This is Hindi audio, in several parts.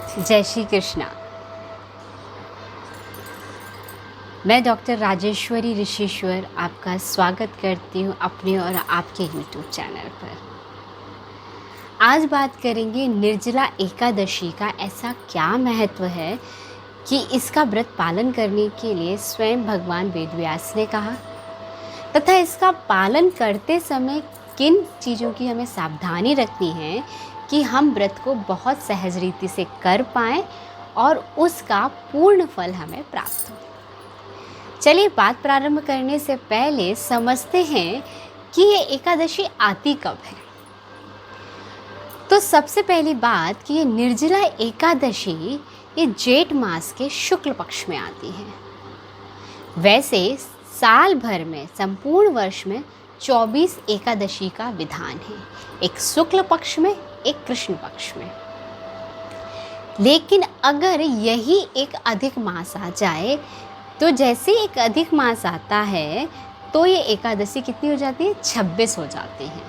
जय श्री कृष्णा। मैं डॉक्टर राजेश्वरी ऋषिश्वर आपका स्वागत करती हूँ अपने और आपके YouTube चैनल पर। आज बात करेंगे निर्जला एकादशी का ऐसा क्या महत्व है कि इसका व्रत पालन करने के लिए स्वयं भगवान वेदव्यास ने कहा, तथा इसका पालन करते समय किन चीज़ों की हमें सावधानी रखनी है कि हम व्रत को बहुत सहज रीति से कर पाएँ और उसका पूर्ण फल हमें प्राप्त हो। चलिए बात प्रारंभ करने से पहले समझते हैं कि ये एकादशी आती कब है। तो सबसे पहली बात कि ये निर्जला एकादशी ये जेठ मास के शुक्ल पक्ष में आती है। वैसे साल भर में संपूर्ण वर्ष में 24 एकादशी का विधान है, एक शुक्ल पक्ष में एक कृष्ण पक्ष में। लेकिन अगर यही एक अधिक मास आ जाए तो जैसे एक अधिक मास आता है तो ये एकादशी कितनी हो जाती है, 26 हो जाती है।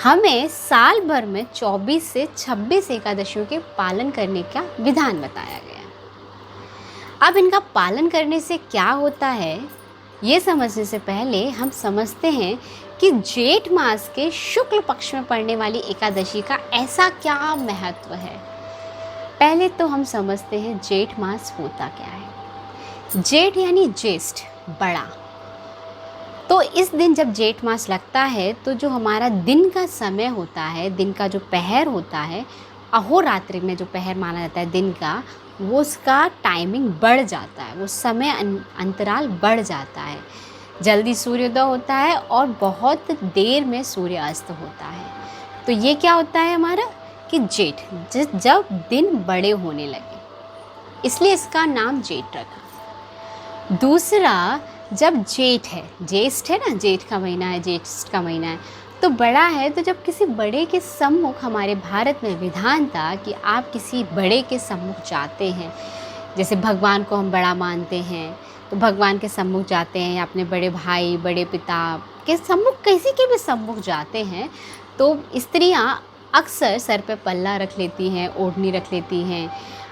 हमें साल भर में 24 से 26 एकादशियों के पालन करने का विधान बताया गया। अब इनका पालन करने से क्या होता है ये समझने से पहले हम समझते हैं कि जेठ मास के शुक्ल पक्ष में पड़ने वाली एकादशी का ऐसा क्या महत्व है। पहले तो हम समझते हैं जेठ मास होता क्या है। जेठ यानी ज्येष्ठ, बड़ा। तो इस दिन जब जेठ मास लगता है तो जो हमारा दिन का समय होता है, दिन का जो पहर होता है, अहोरात्रि में जो पहर माना जाता है दिन का, वो उसका टाइमिंग बढ़ जाता है, वो समय अंतराल बढ़ जाता है। जल्दी सूर्योदय होता है और बहुत देर में सूर्यास्त होता है। तो ये क्या होता है हमारा कि जेठ, जब दिन बड़े होने लगे, इसलिए इसका नाम जेठ रखा। दूसरा, जब जेठ है, ज्येष्ठ है ना, जेठ का महीना है, ज्येष्ठ का महीना है, तो बड़ा है। तो जब किसी बड़े के सम्मुख, हमारे भारत में विधान था कि आप किसी बड़े के सम्मुख जाते हैं, जैसे भगवान को हम बड़ा मानते हैं तो भगवान के सम्मुख जाते हैं, या अपने बड़े भाई बड़े पिता के सम्मुख, किसी के भी सम्मुख जाते हैं, तो स्त्रियां अक्सर सर पे पल्ला रख लेती हैं, ओढ़नी रख लेती हैं।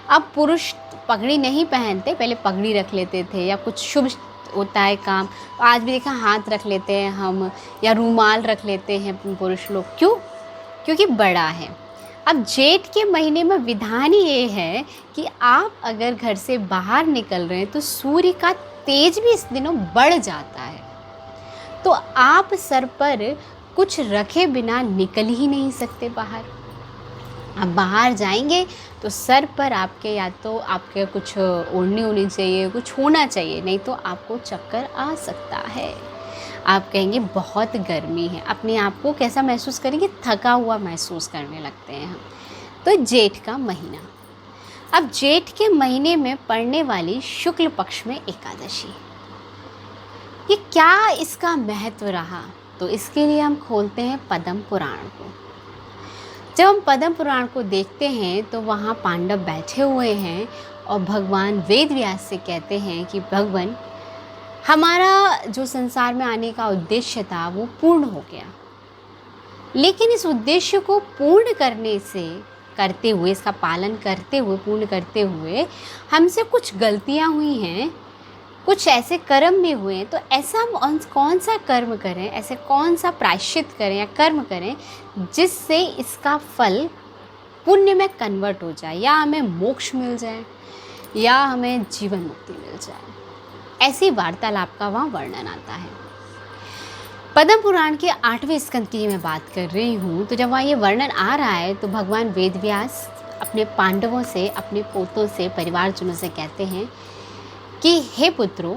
अब पुरुष पगड़ी नहीं पहनते, पहले पगड़ी रख लेते थे, या कुछ शुभ होता है काम, आज भी देखा हाथ रख लेते हैं हम, या रूमाल रख लेते हैं पुरुष लोग। क्यों? क्योंकि बड़ा है। अब जेठ के महीने में विधान ही ये है कि आप अगर घर से बाहर निकल रहे हैं तो सूर्य का तेज भी इस दिनों बढ़ जाता है, तो आप सर पर कुछ रखे बिना निकल ही नहीं सकते बाहर। आप बाहर जाएंगे तो सर पर आपके या तो आपके कुछ ओढ़नी होनी चाहिए, कुछ होना चाहिए, नहीं तो आपको चक्कर आ सकता है। आप कहेंगे बहुत गर्मी है, अपने आप को कैसा महसूस करेंगे, थका हुआ महसूस करने लगते हैं हम। तो जेठ का महीना, अब जेठ के महीने में पड़ने वाली शुक्ल पक्ष में एकादशी, ये क्या इसका महत्व रहा, तो इसके लिए हम खोलते हैं पद्म पुराण को। जब हम पद्म पुराण को देखते हैं तो वहाँ पांडव बैठे हुए हैं और भगवान वेदव्यास से कहते हैं कि भगवान, हमारा जो संसार में आने का उद्देश्य था वो पूर्ण हो गया, लेकिन इस उद्देश्य को पूर्ण करते हुए, इसका पालन करते हुए, पूर्ण करते हुए हमसे कुछ गलतियाँ हुई हैं, कुछ ऐसे कर्म भी हुए हैं। तो ऐसा हम कौन सा कर्म करें, ऐसे कौन सा प्रायश्चित करें या कर्म करें जिससे इसका फल पुण्य में कन्वर्ट हो जाए, या हमें मोक्ष मिल जाए, या हमें जीवन मुक्ति मिल जाए। ऐसी वार्तालाप का वहाँ वर्णन आता है। पद्म पुराण के 8वें स्कंद की मैं बात कर रही हूँ। तो जब वहाँ ये वर्णन आ रहा है तो भगवान वेदव्यास अपने पांडवों से, अपने पोतों से, परिवारजनों से कहते हैं कि हे पुत्रों,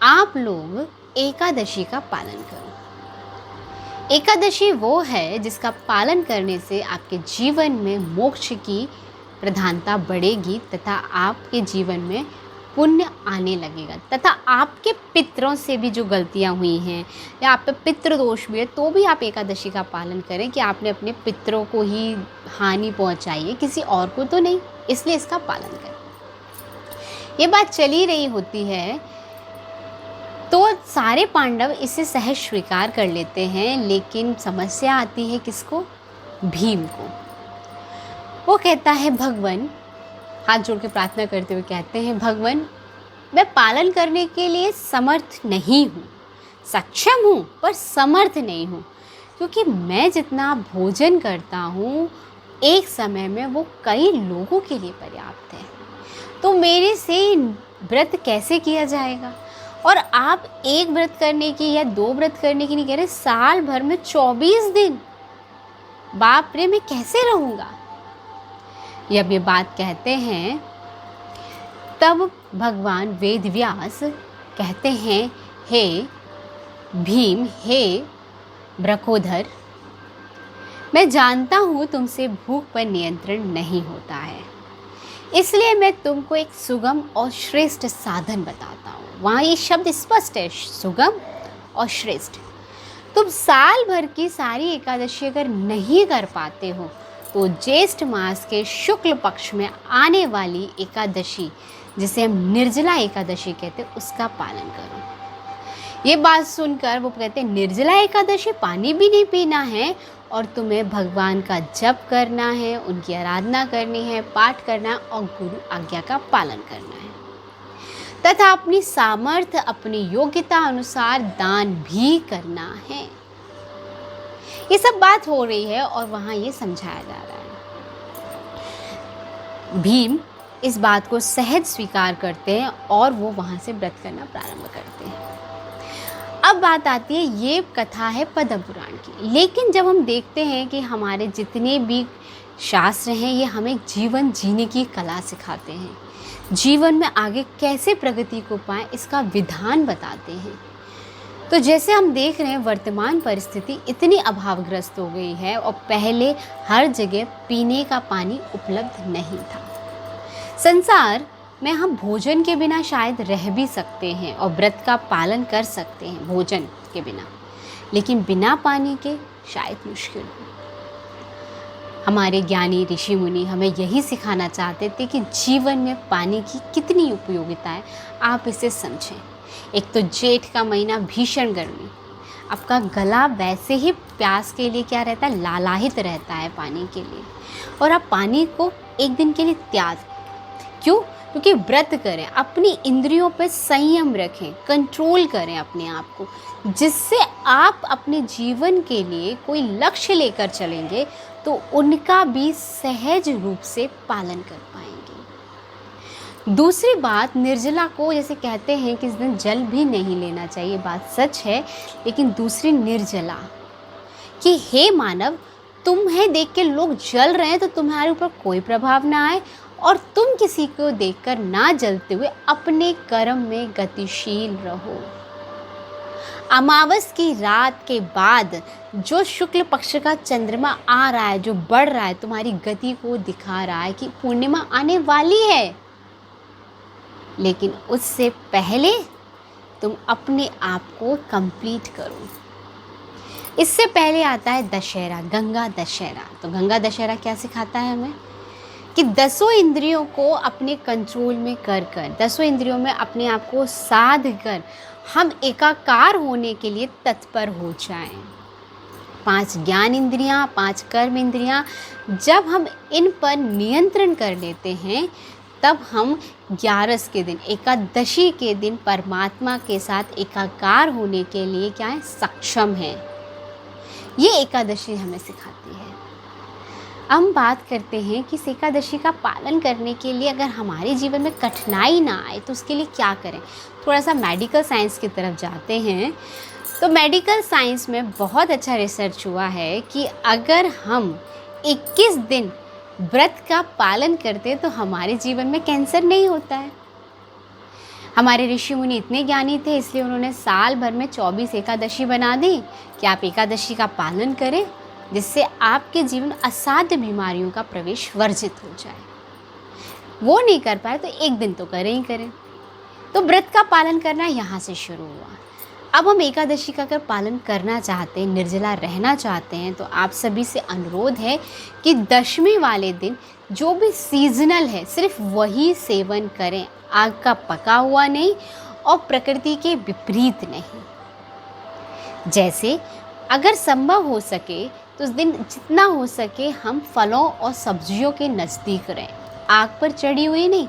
आप लोग एकादशी का पालन करो। एकादशी वो है जिसका पालन करने से आपके जीवन में मोक्ष की प्रधानता बढ़ेगी, तथा आपके जीवन में पुण्य आने लगेगा, तथा आपके पितरों से भी जो गलतियां हुई हैं, या आप पे पितृ दोष भी है, तो भी आप एकादशी का पालन करें कि आपने अपने पितरों को ही हानि पहुंचाई है, किसी और को तो नहीं, इसलिए इसका पालन करें। ये बात चली रही होती है तो सारे पांडव इसे सहज स्वीकार कर लेते हैं, लेकिन समस्या आती है किसको? भीम को। वो कहता है भगवान, हाथ जोड़ के प्रार्थना करते हुए कहते हैं, भगवान मैं पालन करने के लिए समर्थ नहीं हूँ, सक्षम हूँ पर समर्थ नहीं हूँ, क्योंकि मैं जितना भोजन करता हूँ एक समय में वो कई लोगों के लिए पर्याप्त है। तो मेरे से व्रत कैसे किया जाएगा? और आप एक व्रत करने की या 2 व्रत करने की नहीं कह रहे, साल भर में 24 दिन, बाप रे मैं कैसे रहूँगा? जब ये बात कहते हैं तब भगवान वेद व्यास कहते हैं, हे भीम, हे ब्रकोधर, मैं जानता हूँ तुमसे भूख पर नियंत्रण नहीं होता है, इसलिए मैं तुमको एक सुगम और श्रेष्ठ साधन बताता हूँ। वहाँ ये शब्द स्पष्ट है, सुगम और श्रेष्ठ। तुम साल भर की सारी एकादशी अगर नहीं कर पाते हो तो ज्येष्ठ मास के शुक्ल पक्ष में आने वाली एकादशी, जिसे हम निर्जला एकादशी कहते हैं, उसका पालन करो। ये बात सुनकर वो कहते हैं, निर्जला एकादशी, पानी भी नहीं पीना है और तुम्हें भगवान का जप करना है, उनकी आराधना करनी है, पाठ करना है और गुरु आज्ञा का पालन करना है, तथा अपनी सामर्थ्य, अपनी योग्यता अनुसार दान भी करना है। ये सब बात हो रही है और वहाँ ये समझाया जा रहा है। भीम इस बात को सहज स्वीकार करते हैं और वो वहाँ से व्रत करना प्रारंभ करते हैं। अब बात आती है, ये कथा है पद्म पुराण की, लेकिन जब हम देखते हैं कि हमारे जितने भी शास्त्र हैं ये हमें जीवन जीने की कला सिखाते हैं, जीवन में आगे कैसे प्रगति को पाएं इसका विधान बताते हैं। तो जैसे हम देख रहे हैं वर्तमान परिस्थिति इतनी अभावग्रस्त हो गई है और पहले हर जगह पीने का पानी उपलब्ध नहीं था। संसार में हम भोजन के बिना शायद रह भी सकते हैं और व्रत का पालन कर सकते हैं भोजन के बिना, लेकिन बिना पानी के शायद मुश्किल हो। हमारे ज्ञानी ऋषि मुनि हमें यही सिखाना चाहते थे कि जीवन में पानी की कितनी उपयोगिता है, आप इसे समझें। एक तो जेठ का महीना, भीषण गर्मी, आपका गला वैसे ही प्यास के लिए क्या रहता है, लालायित रहता है पानी के लिए, और आप पानी को एक दिन के लिए त्याग, क्यों? क्योंकि व्रत करें, अपनी इंद्रियों पर संयम रखें, कंट्रोल करें अपने आप को, जिससे आप अपने जीवन के लिए कोई लक्ष्य लेकर चलेंगे तो उनका भी सहज रूप से पालन कर पाएंगे। दूसरी बात, निर्जला को जैसे कहते हैं कि इस दिन जल भी नहीं लेना चाहिए, बात सच है, लेकिन दूसरी निर्जला कि हे मानव, तुम्हें देख के लोग जल रहे हैं तो तुम्हारे ऊपर कोई प्रभाव ना आए और तुम किसी को देखकर ना जलते हुए अपने कर्म में गतिशील रहो। अमावस की रात के बाद जो शुक्ल पक्ष का चंद्रमा आ रहा है, जो बढ़ रहा है, तुम्हारी गति को दिखा रहा है कि पूर्णिमा आने वाली है, लेकिन उससे पहले तुम अपने आप को कंप्लीट करो। इससे पहले आता है दशहरा, गंगा दशहरा। तो गंगा दशहरा क्या सिखाता है हमें कि 10 इंद्रियों को अपने कंट्रोल में कर 10 इंद्रियों में अपने आप को साध कर हम एकाकार होने के लिए तत्पर हो जाएं। 5 ज्ञान इंद्रियां, 5 कर्म इंद्रियां, जब हम इन पर नियंत्रण कर लेते हैं तब हम 11 के दिन, एकादशी के दिन परमात्मा के साथ एकाकार होने के लिए क्या है, सक्षम हैं। ये एकादशी हमें सिखाती है। हम बात करते हैं कि इस एकादशी का पालन करने के लिए अगर हमारे जीवन में कठिनाई ना आए तो उसके लिए क्या करें। थोड़ा सा मेडिकल साइंस की तरफ जाते हैं तो मेडिकल साइंस में बहुत अच्छा रिसर्च हुआ है कि अगर हम 21 दिन व्रत का पालन करते तो हमारे जीवन में कैंसर नहीं होता है। हमारे ऋषि मुनि इतने ज्ञानी थे, इसलिए उन्होंने साल भर में 24 एकादशी बना दी कि आप एकादशी का पालन करें, जिससे आपके जीवन असाध्य बीमारियों का प्रवेश वर्जित हो जाए। वो नहीं कर पाए तो एक दिन तो करें ही करें। तो व्रत का पालन करना यहाँ से शुरू हुआ। अब हम एकादशी का अगर पालन करना चाहते हैं, निर्जला रहना चाहते हैं, तो आप सभी से अनुरोध है कि दशमी वाले दिन जो भी सीजनल है सिर्फ वही सेवन करें, आग का पका हुआ नहीं और प्रकृति के विपरीत नहीं। जैसे अगर संभव हो सके तो उस दिन जितना हो सके हम फलों और सब्जियों के नज़दीक रहें, आग पर चढ़ी हुई नहीं,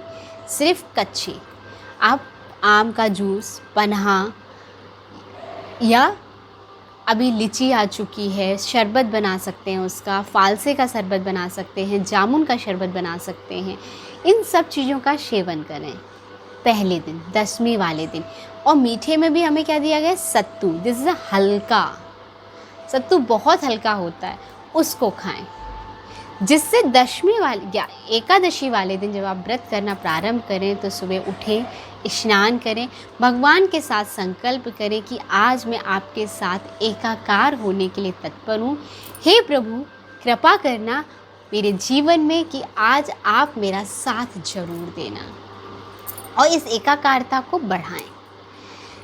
सिर्फ कच्ची। आप आम का जूस, पन्हा, या अभी लीची आ चुकी है, शरबत बना सकते हैं उसका, फालसे का शरबत बना सकते हैं, जामुन का शरबत बना सकते हैं। इन सब चीज़ों का सेवन करें पहले दिन, दशमी वाले दिन। और मीठे में भी हमें क्या दिया गया है? सत्तू। दिस इज़ हल्का सत्तू, बहुत हल्का होता है, उसको खाएं, जिससे दशमी वाले या एकादशी वाले दिन जब आप व्रत करना प्रारंभ करें तो सुबह उठें, स्नान करें, भगवान के साथ संकल्प करें कि आज मैं आपके साथ एकाकार होने के लिए तत्पर हूँ। हे प्रभु, कृपा करना मेरे जीवन में कि आज आप मेरा साथ जरूर देना, और इस एकाकारता को बढ़ाएं।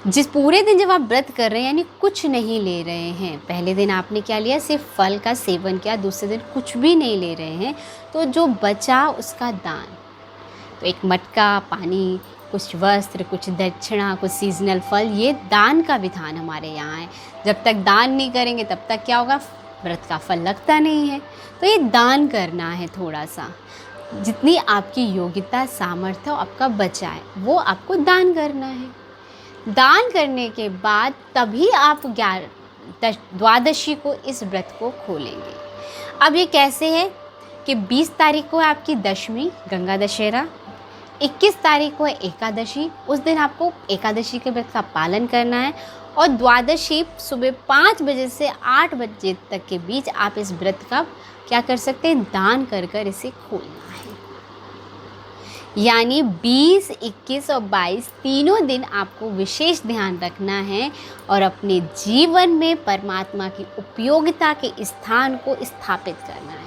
जिस पूरे दिन जब आप व्रत कर रहे हैं, यानी कुछ नहीं ले रहे हैं, पहले दिन आपने क्या लिया? सिर्फ फल का सेवन किया, दूसरे दिन कुछ भी नहीं ले रहे हैं, तो जो बचा उसका दान। तो एक मटका पानी, कुछ वस्त्र, कुछ दक्षिणा, कुछ सीजनल फल, ये दान का विधान हमारे यहाँ है। जब तक दान नहीं करेंगे तब तक क्या होगा? व्रत का फल लगता नहीं है। तो ये दान करना है, थोड़ा सा जितनी आपकी योग्यता, सामर्थ्य आपका बचा है वो आपको दान करना है। दान करने के बाद तभी आप द्वादशी को इस व्रत को खोलेंगे। अब ये कैसे है कि 20 तारीख को है आपकी दशमी, गंगा दशहरा, 21 तारीख को है एकादशी। उस दिन आपको एकादशी के व्रत का पालन करना है, और द्वादशी सुबह 5 बजे से 8 बजे तक के बीच आप इस व्रत का क्या कर सकते हैं? दान कर इसे खोलना है। यानी 20, 21 और 22 तीनों दिन आपको विशेष ध्यान रखना है और अपने जीवन में परमात्मा की उपयोगिता के स्थान को स्थापित करना है।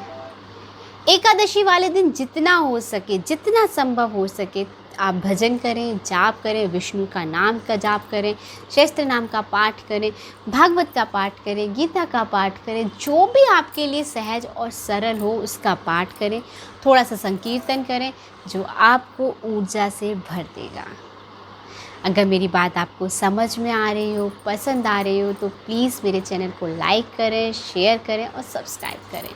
एकादशी वाले दिन जितना हो सके, जितना संभव हो सके, आप भजन करें, जाप करें, विष्णु का नाम का जाप करें, शस्त्र नाम का पाठ करें, भागवत का पाठ करें, गीता का पाठ करें, जो भी आपके लिए सहज और सरल हो उसका पाठ करें। थोड़ा सा संकीर्तन करें जो आपको ऊर्जा से भर देगा। अगर मेरी बात आपको समझ में आ रही हो, पसंद आ रही हो, तो प्लीज़ मेरे चैनल को लाइक करें, शेयर करें और सब्सक्राइब करें।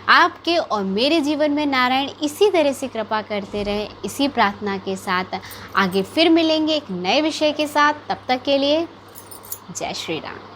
आपके और मेरे जीवन में नारायण इसी तरह से कृपा करते रहे, इसी प्रार्थना के साथ आगे फिर मिलेंगे एक नए विषय के साथ। तब तक के लिए जय श्री राम।